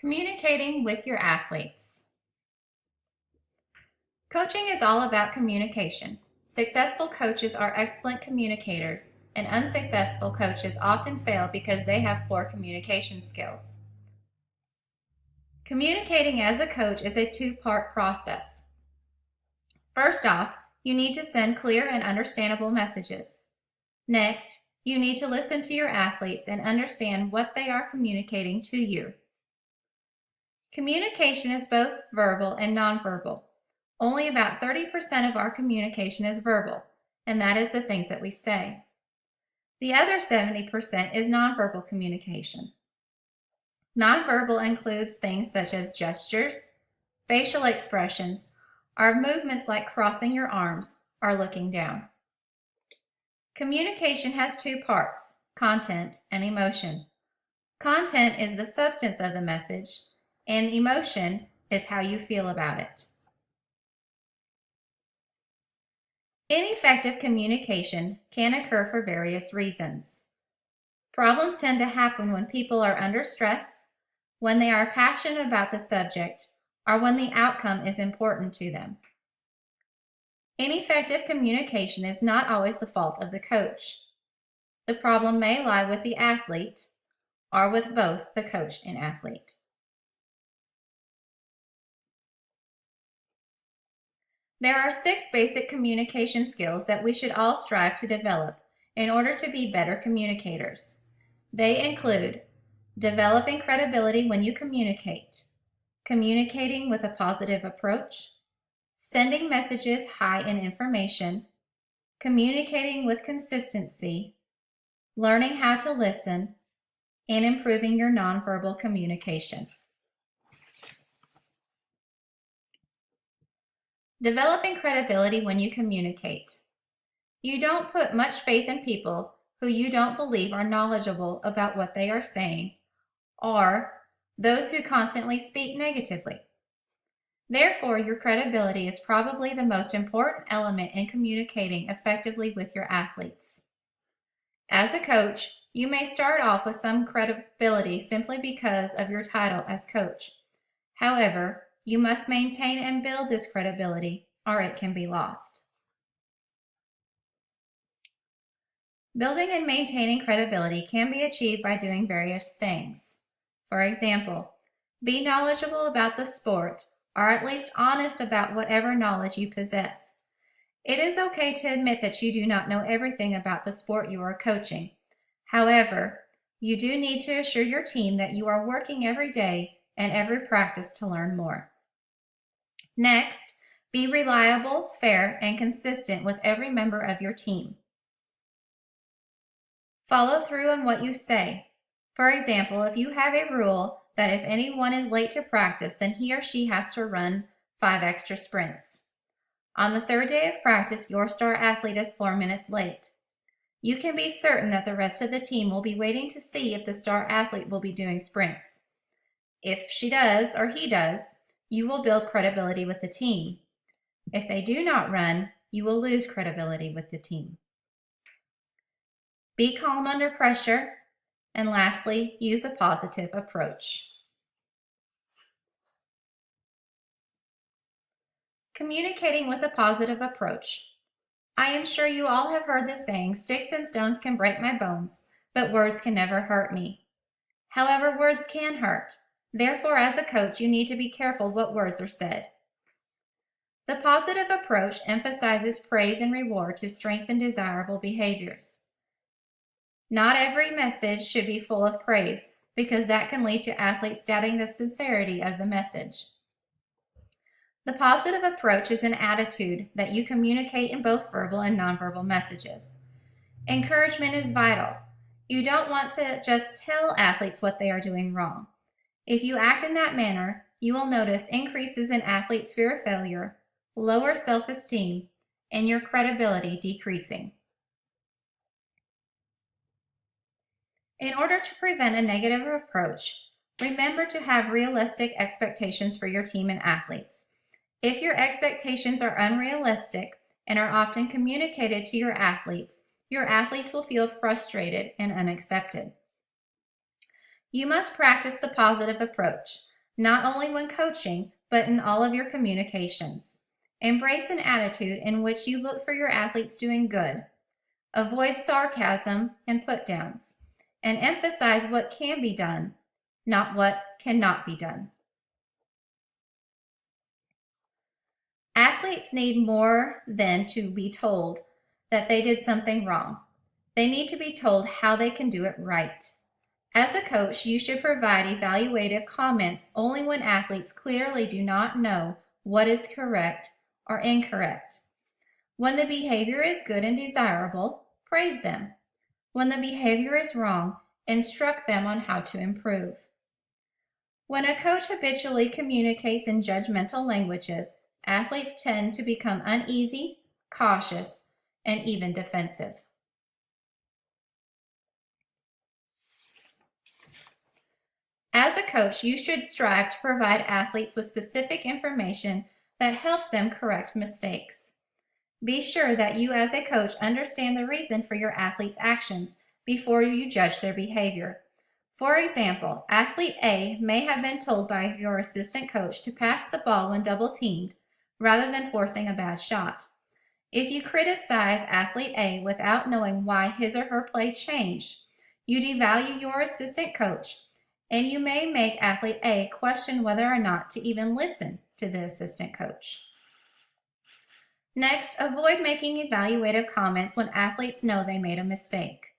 Communicating with your athletes. Coaching is all about communication. Successful coaches are excellent communicators, and unsuccessful coaches often fail because they have poor communication skills. Communicating as a coach is a two-part process. First off, you need to send clear and understandable messages. Next, you need to listen to your athletes and understand what they are communicating to you. Communication is both verbal and nonverbal. Only about 30% of our communication is verbal, and that is the things that we say. The other 70% is nonverbal communication. Nonverbal includes things such as gestures, facial expressions, or movements like crossing your arms or looking down. Communication has two parts, content and emotion. Content is the substance of the message, and emotion is how you feel about it. Ineffective communication can occur for various reasons. Problems tend to happen when people are under stress, when they are passionate about the subject, or when the outcome is important to them. Ineffective communication is not always the fault of the coach. The problem may lie with the athlete, or with both the coach and athlete. There are 6 basic communication skills that we should all strive to develop in order to be better communicators. They include developing credibility when you communicate, communicating with a positive approach, sending messages high in information, communicating with consistency, learning how to listen, and improving your nonverbal communication. Developing credibility when you communicate. You don't put much faith in people who you don't believe are knowledgeable about what they are saying, or those who constantly speak negatively. Therefore, your credibility is probably the most important element in communicating effectively with your athletes. As a coach, you may start off with some credibility simply because of your title as coach. However, you must maintain and build this credibility, or it can be lost. Building and maintaining credibility can be achieved by doing various things. For example, be knowledgeable about the sport, or at least honest about whatever knowledge you possess. It is okay to admit that you do not know everything about the sport you are coaching. However, you do need to assure your team that you are working every day and every practice to learn more. Next, be reliable, fair, and consistent with every member of your team. Follow through on what you say. For example, if you have a rule that if anyone is late to practice, then he or she has to run 5 extra sprints. On the 3rd day of practice, your star athlete is 4 minutes late. You can be certain that the rest of the team will be waiting to see if the star athlete will be doing sprints. If she does or he does, you will build credibility with the team. If they do not run, you will lose credibility with the team. Be calm under pressure. And lastly, use a positive approach. Communicating with a positive approach. I am sure you all have heard the saying, "Sticks and stones can break my bones, but words can never hurt me." However, words can hurt. Therefore, as a coach, you need to be careful what words are said. The positive approach emphasizes praise and reward to strengthen desirable behaviors. Not every message should be full of praise, because that can lead to athletes doubting the sincerity of the message. The positive approach is an attitude that you communicate in both verbal and nonverbal messages. Encouragement is vital. You don't want to just tell athletes what they are doing wrong. If you act in that manner, you will notice increases in athletes' fear of failure, lower self-esteem, and your credibility decreasing. In order to prevent a negative approach, remember to have realistic expectations for your team and athletes. If your expectations are unrealistic and are often communicated to your athletes will feel frustrated and unaccepted. You must practice the positive approach. not only when coaching, but in all of your communications. Embrace an attitude in which you look for your athletes doing good. Avoid sarcasm and put-downs, and emphasize what can be done, not what cannot be done. Athletes need more than to be told that they did something wrong. They need to be told how they can do it right. As a coach, you should provide evaluative comments only when athletes clearly do not know what is correct or incorrect. When the behavior is good and desirable, praise them. When the behavior is wrong, instruct them on how to improve. When a coach habitually communicates in judgmental languages, athletes tend to become uneasy, cautious, and even defensive. As a coach, you should strive to provide athletes with specific information that helps them correct mistakes. Be sure that you as a coach understand the reason for your athlete's actions before you judge their behavior. For example, athlete A may have been told by your assistant coach to pass the ball when double teamed rather than forcing a bad shot. If you criticize athlete A without knowing why his or her play changed, you devalue your assistant coach, and you may make athlete A question whether or not to even listen to the assistant coach. Next, avoid making evaluative comments when athletes know they made a mistake.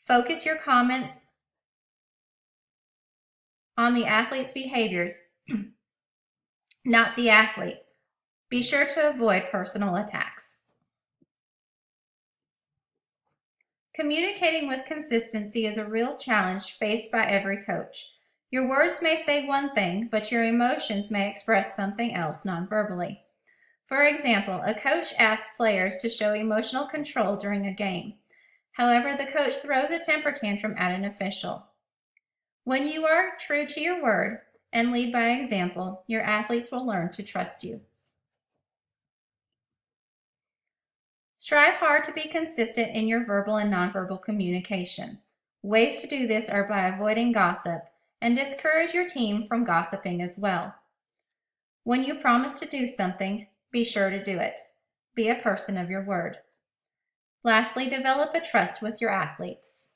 Focus your comments on the athlete's behaviors, not the athlete. Be sure to avoid personal attacks. Communicating with consistency is a real challenge faced by every coach. Your words may say one thing, but your emotions may express something else nonverbally. For example, a coach asks players to show emotional control during a game. However, the coach throws a temper tantrum at an official. When you are true to your word and lead by example, your athletes will learn to trust you. Strive hard to be consistent in your verbal and nonverbal communication. Ways to do this are by avoiding gossip and discourage your team from gossiping as well. When you promise to do something, be sure to do it. Be a person of your word. Lastly, develop a trust with your athletes.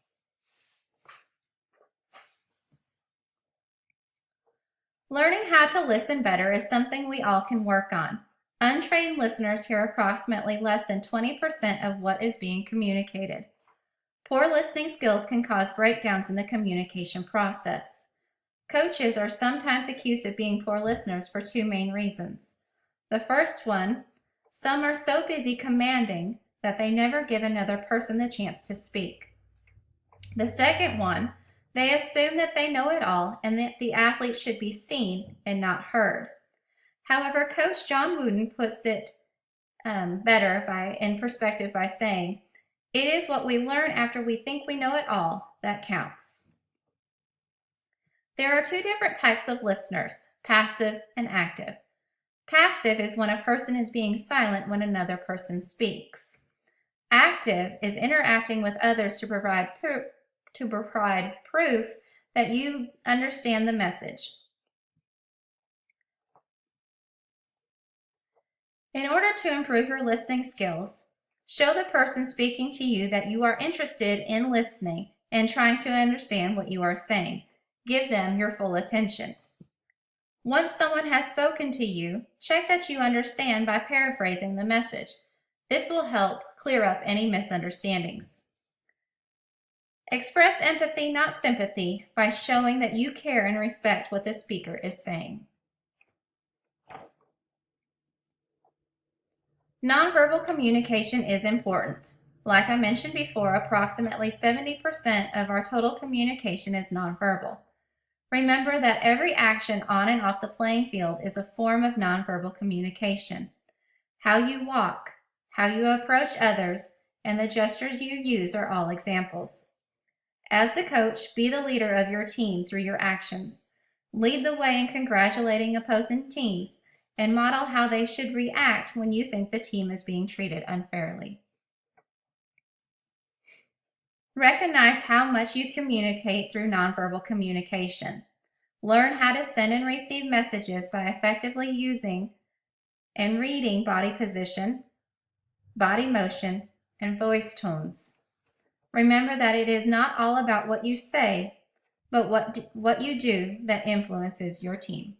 Learning how to listen better is something we all can work on. Untrained listeners hear approximately less than 20% of what is being communicated. Poor listening skills can cause breakdowns in the communication process. Coaches are sometimes accused of being poor listeners for two main reasons. The first one, some are so busy commanding that they never give another person the chance to speak. The second one, they assume that they know it all and that the athlete should be seen and not heard. However, Coach John Wooden puts it better in perspective by saying, "It is what we learn after we think we know it all that counts." There are two different types of listeners, passive and active. Passive is when a person is being silent when another person speaks. Active is interacting with others to provide proof that you understand the message. In order to improve your listening skills, show the person speaking to you that you are interested in listening and trying to understand what you are saying. Give them your full attention. Once someone has spoken to you, check that you understand by paraphrasing the message. This will help clear up any misunderstandings. Express empathy, not sympathy, by showing that you care and respect what the speaker is saying. Nonverbal communication is important. Like I mentioned before, approximately 70% of our total communication is nonverbal. Remember that every action on and off the playing field is a form of nonverbal communication. How you walk, how you approach others, and the gestures you use are all examples. As the coach, be the leader of your team through your actions. Lead the way in congratulating opposing teams and model how they should react when you think the team is being treated unfairly. Recognize how much you communicate through nonverbal communication. Learn how to send and receive messages by effectively using and reading body position, body motion, and voice tones. Remember that it is not all about what you say, but what you do that influences your team.